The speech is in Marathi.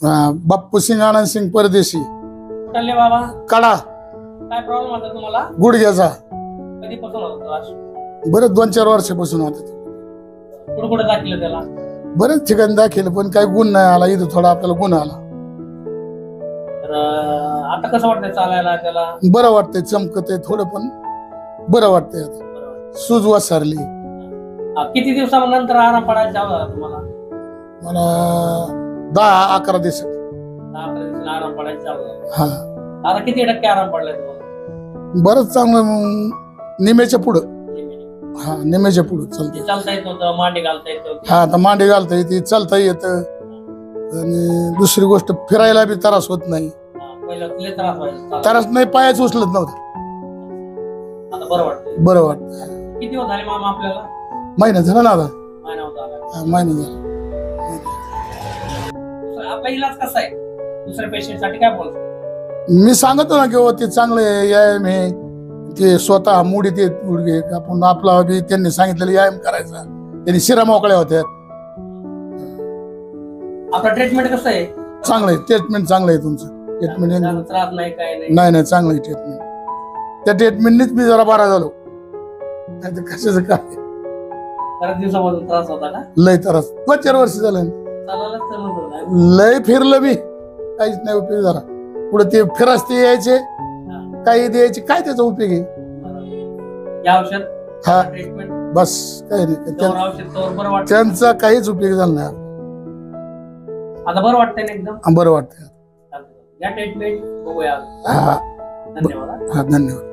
बाप्पू सिंग आनंद सिंग परदेशी चालले बाबा कडा काय प्रॉब्लेम होता तुम्हाला गुडघ्याचा कधीपासून होता त्रास बरेच 2-4 वर्षापासून होते कुठं कुठं दाखलं त्याला बरेच ठिकाणी दाखल पण काही गुण नाही आला इथं थोडा आपल्याला गुण आला तर आता कसं वाटतंय चालायला त्याला बरं वाटतंय चमकतंय थोडं पण बरं वाटतंय आता सूज वासारली किती दिवसानंतर आराम पडायला हवा तुम्हाला मला 10-11 दिवसात 10-11 दिवसांनी आराम पडायला हवा हा आता किती टक्के आराम पडलाय तुम्हाला बरंच चांगलं निमेच्या पुढं हा निमेच्या पुढं चालतं चालता येत नव्हतं मांडी घालता येत नव्हती हा आता मांडी घालता येते चालता येतं आणि दुसरी गोष्ट फिरायला बी त्रास होत नाही पहिलं लय त्रास व्हायचा त्रास नाही पायाच उचलत नव्हता आता बरं वाटतंय बरं वाटतं किती दिवस झाले मामा आपल्याला महिना झाला ना आता महिना होता आला महिना झाला आपला इलाज कसा आहे दुसऱ्या पेशंट साठी काय बोलतो मी सांगतो ना की ते चांगले व्यायाम हे ते स्वतः मुडीत येत गुडघे आपण आपला बी त्यांनी सांगितलेलं व्यायाम करायचा त्यांनी शिरा मोकळ्या होत्या आपलं ट्रीटमेंट कसं आहे चांगलं आहे ट्रीटमेंट चांगलं आहे तुमचं ट्रीटमेंट त्रास नाही काय नाही नाही चांगलं आहे ट्रीटमेंट त्या ट्रीटमेंटनीच मी जरा बरा झालो नाही तर कशाचं काय बऱ्याच दिवसापासून त्रास होता का लय त्रास 2-4 वर्ष झालं चालायलाच जमत होतं. लय फिरलं मी काहीच नाही उपयोग जरा पुढे ते फिरास्ते यायचे काही द्यायचे काय त्याचा उपयोग आहे या औषध हा ट्रीटमेंट बस काही नाही औषध तर बरं वाटतं त्यांचा काहीच उपयोग झाला नाही आता बरं वाटतंय ना एकदम बरं वाटतं या ट्रीटमेंट बघूया हा धन्यवाद हा धन्यवाद